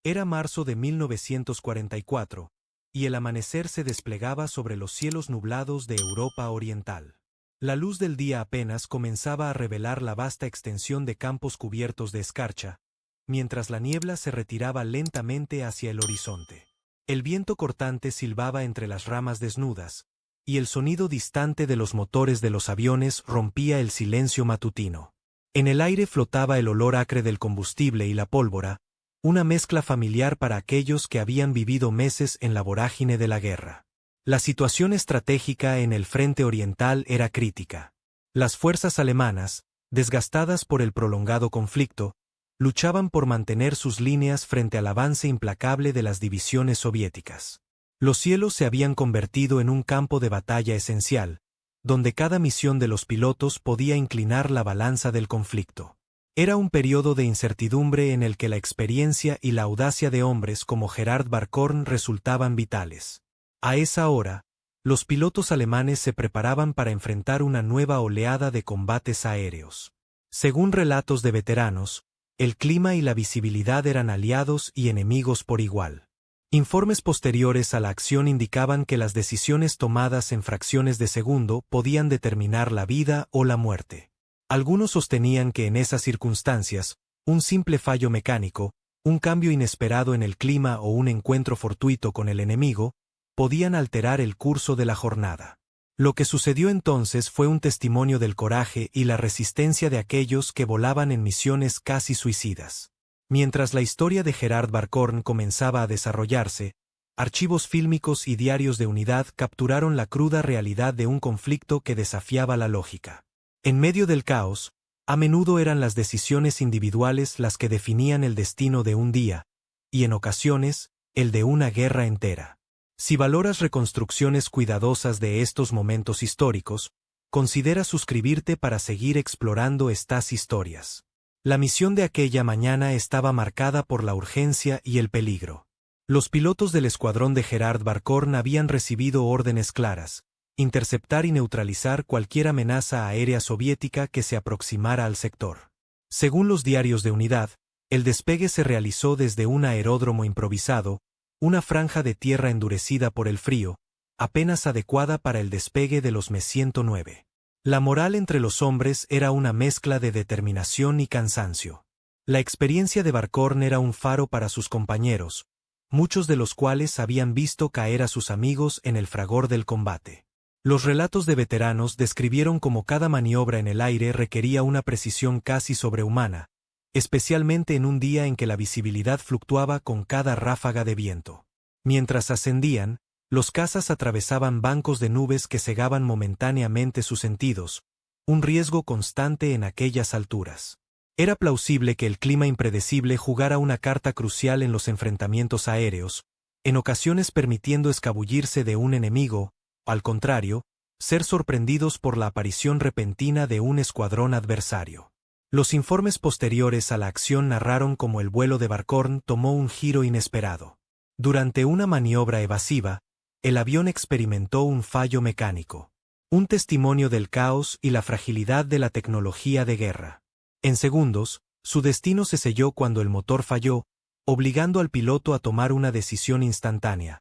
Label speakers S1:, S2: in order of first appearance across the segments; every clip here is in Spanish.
S1: Era marzo de 1944, y el amanecer se desplegaba sobre los cielos nublados de Europa Oriental. La luz del día apenas comenzaba a revelar la vasta extensión de campos cubiertos de escarcha, mientras la niebla se retiraba lentamente hacia el horizonte. El viento cortante silbaba entre las ramas desnudas, y el sonido distante de los motores de los aviones rompía el silencio matutino. En el aire flotaba el olor acre del combustible y la pólvora, una mezcla familiar para aquellos que habían vivido meses en la vorágine de la guerra. La situación estratégica en el frente oriental era crítica. Las fuerzas alemanas, desgastadas por el prolongado conflicto, luchaban por mantener sus líneas frente al avance implacable de las divisiones soviéticas. Los cielos se habían convertido en un campo de batalla esencial, donde cada misión de los pilotos podía inclinar la balanza del conflicto. Era un periodo de incertidumbre en el que la experiencia y la audacia de hombres como Gerhard Barkhorn resultaban vitales. A esa hora, los pilotos alemanes se preparaban para enfrentar una nueva oleada de combates aéreos. Según relatos de veteranos, el clima y la visibilidad eran aliados y enemigos por igual. Informes posteriores a la acción indicaban que las decisiones tomadas en fracciones de segundo podían determinar la vida o la muerte. Algunos sostenían que en esas circunstancias, un simple fallo mecánico, un cambio inesperado en el clima o un encuentro fortuito con el enemigo, podían alterar el curso de la jornada. Lo que sucedió entonces fue un testimonio del coraje y la resistencia de aquellos que volaban en misiones casi suicidas. Mientras la historia de Gerhard Barkhorn comenzaba a desarrollarse, archivos fílmicos y diarios de unidad capturaron la cruda realidad de un conflicto que desafiaba la lógica. En medio del caos, a menudo eran las decisiones individuales las que definían el destino de un día, y en ocasiones, el de una guerra entera. Si valoras reconstrucciones cuidadosas de estos momentos históricos, considera suscribirte para seguir explorando estas historias. La misión de aquella mañana estaba marcada por la urgencia y el peligro. Los pilotos del escuadrón de Gerhard Barkhorn habían recibido órdenes claras: interceptar y neutralizar cualquier amenaza aérea soviética que se aproximara al sector. Según los diarios de unidad, el despegue se realizó desde un aeródromo improvisado, una franja de tierra endurecida por el frío, apenas adecuada para el despegue de los Me-109. La moral entre los hombres era una mezcla de determinación y cansancio. La experiencia de Barkhorn era un faro para sus compañeros, muchos de los cuales habían visto caer a sus amigos en el fragor del combate. Los relatos de veteranos describieron cómo cada maniobra en el aire requería una precisión casi sobrehumana, especialmente en un día en que la visibilidad fluctuaba con cada ráfaga de viento. Mientras ascendían, los cazas atravesaban bancos de nubes que cegaban momentáneamente sus sentidos, un riesgo constante en aquellas alturas. Era plausible que el clima impredecible jugara una carta crucial en los enfrentamientos aéreos, en ocasiones permitiendo escabullirse de un enemigo, al contrario, ser sorprendidos por la aparición repentina de un escuadrón adversario. Los informes posteriores a la acción narraron cómo el vuelo de Barkhorn tomó un giro inesperado. Durante una maniobra evasiva, el avión experimentó un fallo mecánico, un testimonio del caos y la fragilidad de la tecnología de guerra. En segundos, su destino se selló cuando el motor falló, obligando al piloto a tomar una decisión instantánea: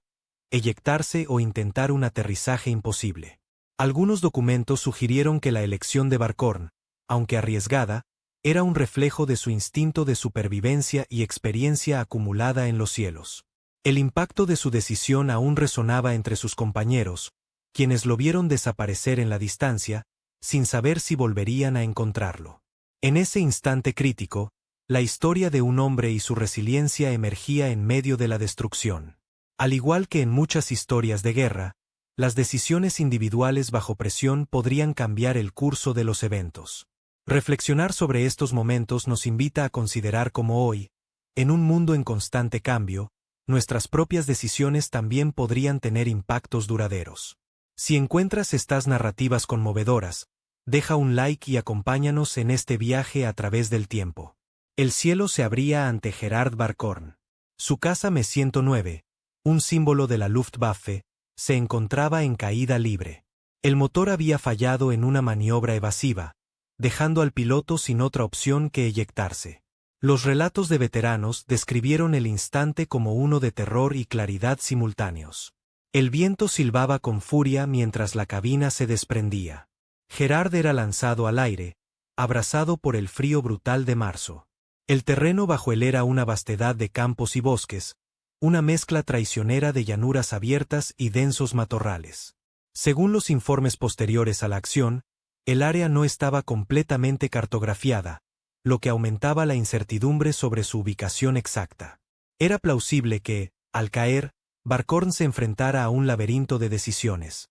S1: eyectarse o intentar un aterrizaje imposible. Algunos documentos sugirieron que la elección de Barkhorn, aunque arriesgada, era un reflejo de su instinto de supervivencia y experiencia acumulada en los cielos. El impacto de su decisión aún resonaba entre sus compañeros, quienes lo vieron desaparecer en la distancia, sin saber si volverían a encontrarlo. En ese instante crítico, la historia de un hombre y su resiliencia emergía en medio de la destrucción. Al igual que en muchas historias de guerra, las decisiones individuales bajo presión podrían cambiar el curso de los eventos. Reflexionar sobre estos momentos nos invita a considerar cómo hoy, en un mundo en constante cambio, nuestras propias decisiones también podrían tener impactos duraderos. Si encuentras estas narrativas conmovedoras, deja un like y acompáñanos en este viaje a través del tiempo. El cielo se abría ante Gerhard Barkhorn. Su casa Me-109, un símbolo de la Luftwaffe, se encontraba en caída libre. El motor había fallado en una maniobra evasiva, dejando al piloto sin otra opción que eyectarse. Los relatos de veteranos describieron el instante como uno de terror y claridad simultáneos. El viento silbaba con furia mientras la cabina se desprendía. Gerard era lanzado al aire, abrazado por el frío brutal de marzo. El terreno bajo él era una vastedad de campos y bosques, una mezcla traicionera de llanuras abiertas y densos matorrales. Según los informes posteriores a la acción, el área no estaba completamente cartografiada, lo que aumentaba la incertidumbre sobre su ubicación exacta. Era plausible que, al caer, Barkhorn se enfrentara a un laberinto de decisiones.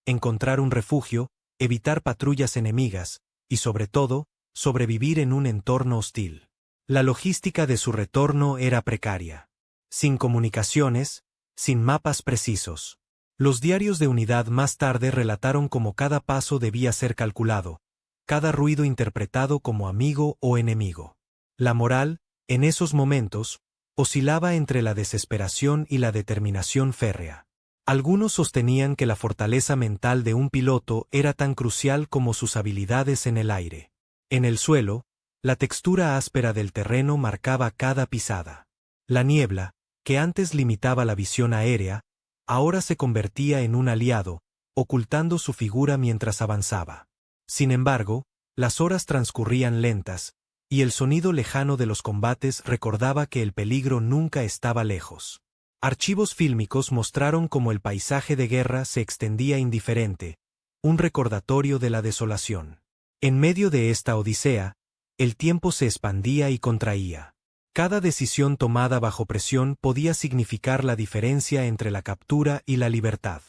S1: Encontrar un refugio, evitar patrullas enemigas, y sobre todo, sobrevivir en un entorno hostil. La logística de su retorno era precaria. Sin comunicaciones, sin mapas precisos. Los diarios de unidad más tarde relataron cómo cada paso debía ser calculado, cada ruido interpretado como amigo o enemigo. La moral, en esos momentos, oscilaba entre la desesperación y la determinación férrea. Algunos sostenían que la fortaleza mental de un piloto era tan crucial como sus habilidades en el aire. En el suelo, la textura áspera del terreno marcaba cada pisada. La niebla, que antes limitaba la visión aérea, ahora se convertía en un aliado, ocultando su figura mientras avanzaba. Sin embargo, las horas transcurrían lentas, y el sonido lejano de los combates recordaba que el peligro nunca estaba lejos. Archivos fílmicos mostraron cómo el paisaje de guerra se extendía indiferente, un recordatorio de la desolación. En medio de esta odisea, el tiempo se expandía y contraía. Cada decisión tomada bajo presión podía significar la diferencia entre la captura y la libertad.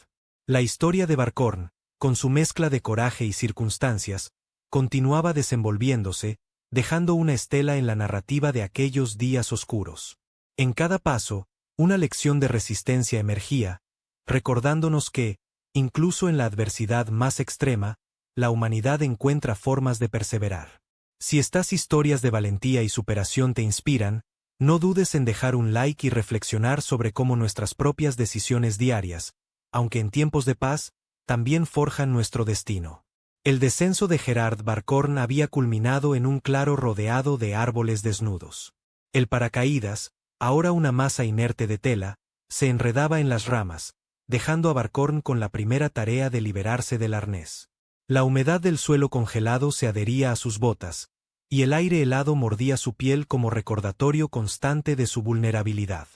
S1: La historia de Barkhorn, con su mezcla de coraje y circunstancias, continuaba desenvolviéndose, dejando una estela en la narrativa de aquellos días oscuros. En cada paso, una lección de resistencia emergía, recordándonos que, incluso en la adversidad más extrema, la humanidad encuentra formas de perseverar. Si estas historias de valentía y superación te inspiran, no dudes en dejar un like y reflexionar sobre cómo nuestras propias decisiones diarias, aunque en tiempos de paz, también forjan nuestro destino. El descenso de Gerard Barkhorn había culminado en un claro rodeado de árboles desnudos. El paracaídas, ahora una masa inerte de tela, se enredaba en las ramas, dejando a Barkhorn con la primera tarea de liberarse del arnés. La humedad del suelo congelado se adhería a sus botas, y el aire helado mordía su piel como recordatorio constante de su vulnerabilidad.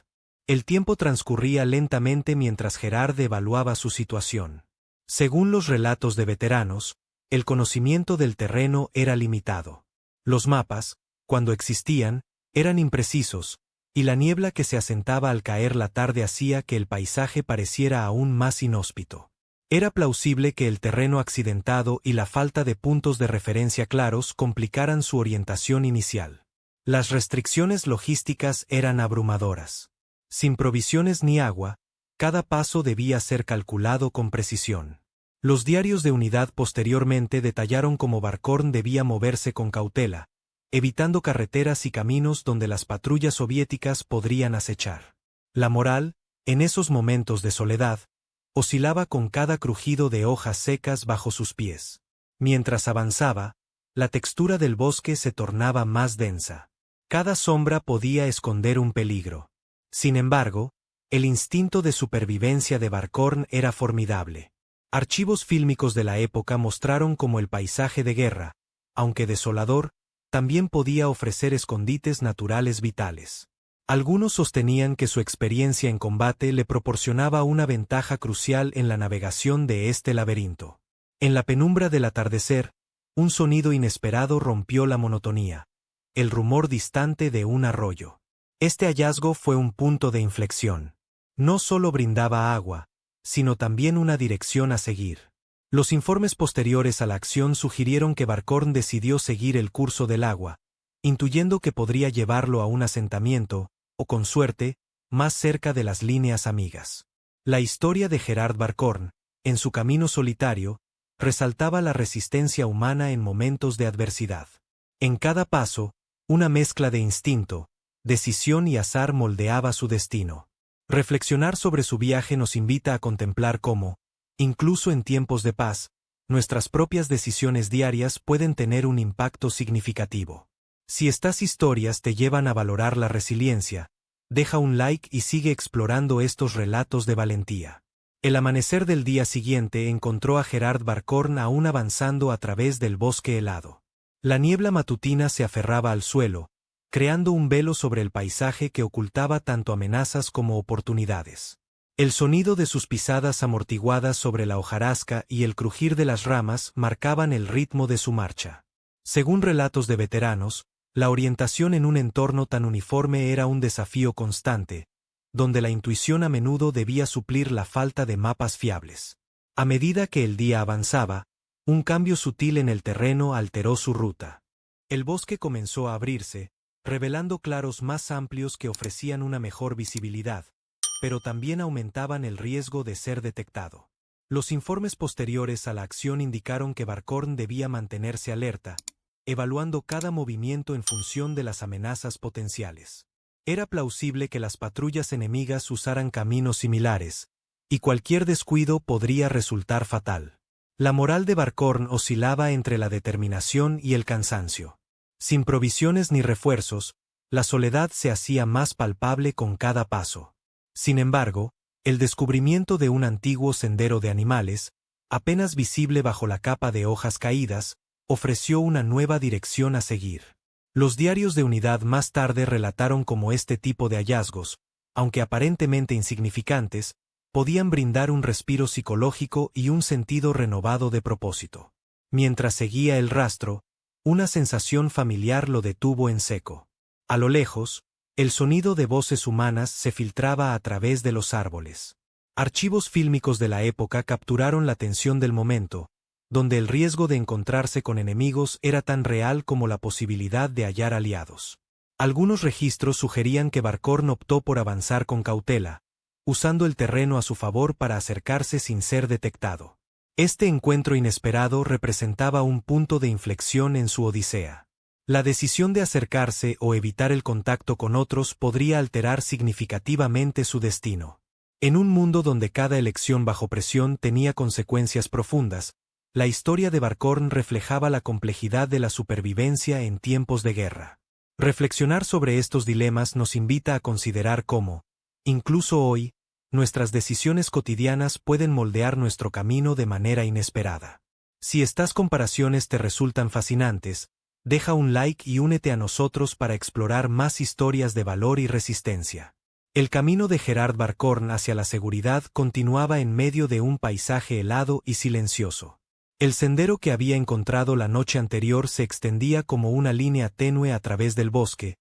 S1: El tiempo transcurría lentamente mientras Gerard evaluaba su situación. Según los relatos de veteranos, el conocimiento del terreno era limitado. Los mapas, cuando existían, eran imprecisos, y la niebla que se asentaba al caer la tarde hacía que el paisaje pareciera aún más inhóspito. Era plausible que el terreno accidentado y la falta de puntos de referencia claros complicaran su orientación inicial. Las restricciones logísticas eran abrumadoras. Sin provisiones ni agua, cada paso debía ser calculado con precisión. Los diarios de unidad posteriormente detallaron cómo Barkhorn debía moverse con cautela, evitando carreteras y caminos donde las patrullas soviéticas podrían acechar. La moral, en esos momentos de soledad, oscilaba con cada crujido de hojas secas bajo sus pies. Mientras avanzaba, la textura del bosque se tornaba más densa. Cada sombra podía esconder un peligro. Sin embargo, el instinto de supervivencia de Barkhorn era formidable. Archivos fílmicos de la época mostraron cómo el paisaje de guerra, aunque desolador, también podía ofrecer escondites naturales vitales. Algunos sostenían que su experiencia en combate le proporcionaba una ventaja crucial en la navegación de este laberinto. En la penumbra del atardecer, un sonido inesperado rompió la monotonía, el rumor distante de un arroyo. Este hallazgo fue un punto de inflexión. No solo brindaba agua, sino también una dirección a seguir. Los informes posteriores a la acción sugirieron que Barkhorn decidió seguir el curso del agua, intuyendo que podría llevarlo a un asentamiento, o con suerte, más cerca de las líneas amigas. La historia de Gerard Barkhorn, en su camino solitario, resaltaba la resistencia humana en momentos de adversidad. En cada paso, una mezcla de instinto, decisión y azar moldeaba su destino. Reflexionar sobre su viaje nos invita a contemplar cómo, incluso en tiempos de paz, nuestras propias decisiones diarias pueden tener un impacto significativo. Si estas historias te llevan a valorar la resiliencia, deja un like y sigue explorando estos relatos de valentía. El amanecer del día siguiente encontró a Gerard Barcorn aún avanzando a través del bosque helado. La niebla matutina se aferraba al suelo, creando un velo sobre el paisaje que ocultaba tanto amenazas como oportunidades. El sonido de sus pisadas amortiguadas sobre la hojarasca y el crujir de las ramas marcaban el ritmo de su marcha. Según relatos de veteranos, la orientación en un entorno tan uniforme era un desafío constante, donde la intuición a menudo debía suplir la falta de mapas fiables. A medida que el día avanzaba, un cambio sutil en el terreno alteró su ruta. El bosque comenzó a abrirse, revelando claros más amplios que ofrecían una mejor visibilidad, pero también aumentaban el riesgo de ser detectado. Los informes posteriores a la acción indicaron que Barcorn debía mantenerse alerta, evaluando cada movimiento en función de las amenazas potenciales. Era plausible que las patrullas enemigas usaran caminos similares, y cualquier descuido podría resultar fatal. La moral de Barcorn oscilaba entre la determinación y el cansancio. Sin provisiones ni refuerzos, la soledad se hacía más palpable con cada paso. Sin embargo, el descubrimiento de un antiguo sendero de animales, apenas visible bajo la capa de hojas caídas, ofreció una nueva dirección a seguir. Los diarios de Unidad más tarde relataron cómo este tipo de hallazgos, aunque aparentemente insignificantes, podían brindar un respiro psicológico y un sentido renovado de propósito. Mientras seguía el rastro, una sensación familiar lo detuvo en seco. A lo lejos, el sonido de voces humanas se filtraba a través de los árboles. Archivos fílmicos de la época capturaron la tensión del momento, donde el riesgo de encontrarse con enemigos era tan real como la posibilidad de hallar aliados. Algunos registros sugerían que Barcorn optó por avanzar con cautela, usando el terreno a su favor para acercarse sin ser detectado. Este encuentro inesperado representaba un punto de inflexión en su odisea. La decisión de acercarse o evitar el contacto con otros podría alterar significativamente su destino. En un mundo donde cada elección bajo presión tenía consecuencias profundas, la historia de Barcorn reflejaba la complejidad de la supervivencia en tiempos de guerra. Reflexionar sobre estos dilemas nos invita a considerar cómo, incluso hoy, nuestras decisiones cotidianas pueden moldear nuestro camino de manera inesperada. Si estas comparaciones te resultan fascinantes, deja un like y únete a nosotros para explorar más historias de valor y resistencia. El camino de Gerard Barcorn hacia la seguridad continuaba en medio de un paisaje helado y silencioso. El sendero que había encontrado la noche anterior se extendía como una línea tenue a través del bosque,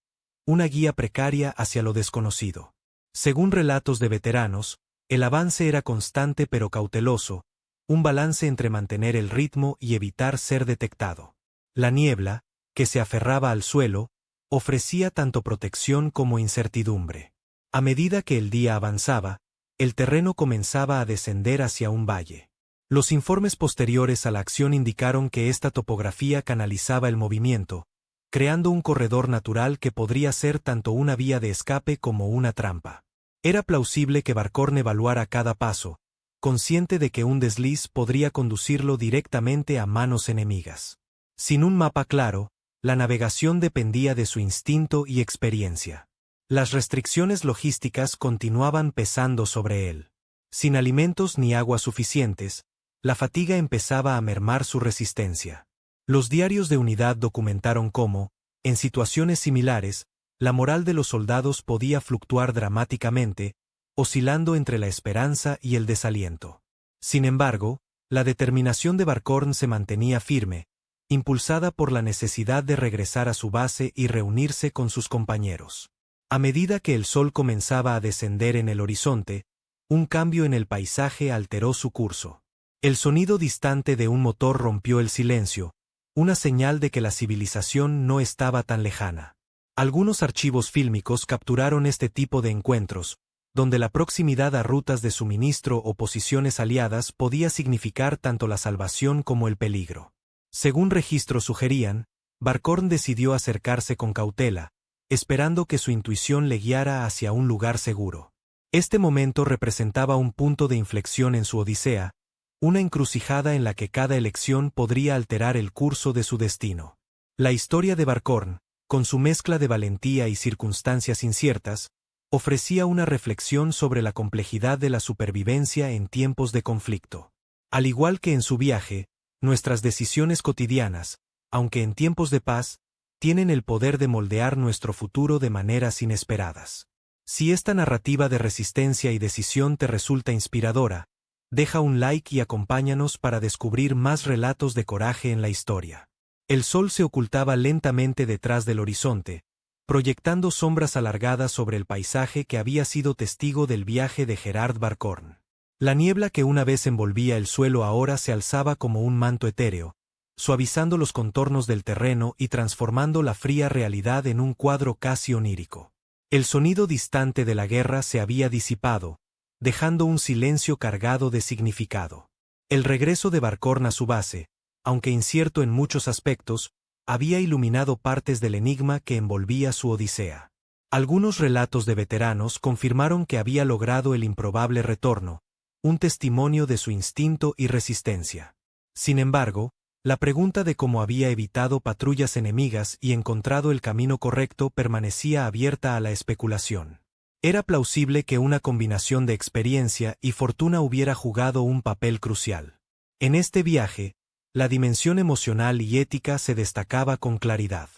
S1: una guía precaria hacia lo desconocido. Según relatos de veteranos, el avance era constante pero cauteloso, un balance entre mantener el ritmo y evitar ser detectado. La niebla, que se aferraba al suelo, ofrecía tanto protección como incertidumbre. A medida que el día avanzaba, el terreno comenzaba a descender hacia un valle. Los informes posteriores a la acción indicaron que esta topografía canalizaba el movimiento, creando un corredor natural que podría ser tanto una vía de escape como una trampa. Era plausible que Barcorn evaluara cada paso, consciente de que un desliz podría conducirlo directamente a manos enemigas. Sin un mapa claro, la navegación dependía de su instinto y experiencia. Las restricciones logísticas continuaban pesando sobre él. Sin alimentos ni agua suficientes, la fatiga empezaba a mermar su resistencia. Los diarios de Unidad documentaron cómo, en situaciones similares, la moral de los soldados podía fluctuar dramáticamente, oscilando entre la esperanza y el desaliento. Sin embargo, la determinación de Barcorn se mantenía firme, impulsada por la necesidad de regresar a su base y reunirse con sus compañeros. A medida que el sol comenzaba a descender en el horizonte, un cambio en el paisaje alteró su curso. El sonido distante de un motor rompió el silencio, una señal de que la civilización no estaba tan lejana. Algunos archivos fílmicos capturaron este tipo de encuentros, donde la proximidad a rutas de suministro o posiciones aliadas podía significar tanto la salvación como el peligro. Según registros sugerían, Barcorn decidió acercarse con cautela, esperando que su intuición le guiara hacia un lugar seguro. Este momento representaba un punto de inflexión en su odisea, una encrucijada en la que cada elección podría alterar el curso de su destino. La historia de Barcorn, con su mezcla de valentía y circunstancias inciertas, ofrecía una reflexión sobre la complejidad de la supervivencia en tiempos de conflicto. Al igual que en su viaje, nuestras decisiones cotidianas, aunque en tiempos de paz, tienen el poder de moldear nuestro futuro de maneras inesperadas. Si esta narrativa de resistencia y decisión te resulta inspiradora, deja un like y acompáñanos para descubrir más relatos de coraje en la historia. El sol se ocultaba lentamente detrás del horizonte, proyectando sombras alargadas sobre el paisaje que había sido testigo del viaje de Gerard Barkhorn. La niebla que una vez envolvía el suelo ahora se alzaba como un manto etéreo, suavizando los contornos del terreno y transformando la fría realidad en un cuadro casi onírico. El sonido distante de la guerra se había disipado, dejando un silencio cargado de significado. El regreso de Barkhorn a su base, aunque incierto en muchos aspectos, había iluminado partes del enigma que envolvía su odisea. Algunos relatos de veteranos confirmaron que había logrado el improbable retorno, un testimonio de su instinto y resistencia. Sin embargo, la pregunta de cómo había evitado patrullas enemigas y encontrado el camino correcto permanecía abierta a la especulación. Era plausible que una combinación de experiencia y fortuna hubiera jugado un papel crucial. En este viaje, la dimensión emocional y ética se destacaba con claridad.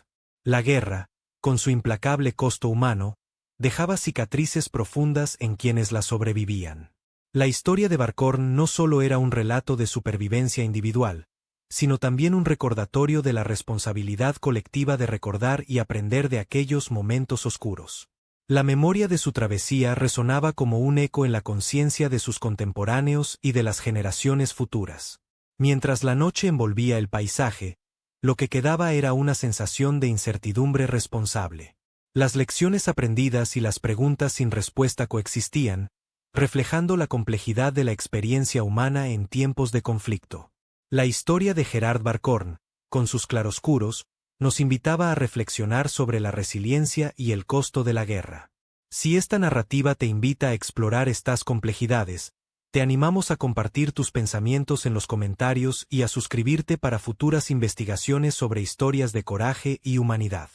S1: La guerra, con su implacable costo humano, dejaba cicatrices profundas en quienes la sobrevivían. La historia de Barkhorn no solo era un relato de supervivencia individual, sino también un recordatorio de la responsabilidad colectiva de recordar y aprender de aquellos momentos oscuros. La memoria de su travesía resonaba como un eco en la conciencia de sus contemporáneos y de las generaciones futuras. Mientras la noche envolvía el paisaje, lo que quedaba era una sensación de incertidumbre responsable. Las lecciones aprendidas y las preguntas sin respuesta coexistían, reflejando la complejidad de la experiencia humana en tiempos de conflicto. La historia de Gerard Barkhorn, con sus claroscuros, nos invitaba a reflexionar sobre la resiliencia y el costo de la guerra. Si esta narrativa te invita a explorar estas complejidades, te animamos a compartir tus pensamientos en los comentarios y a suscribirte para futuras investigaciones sobre historias de coraje y humanidad.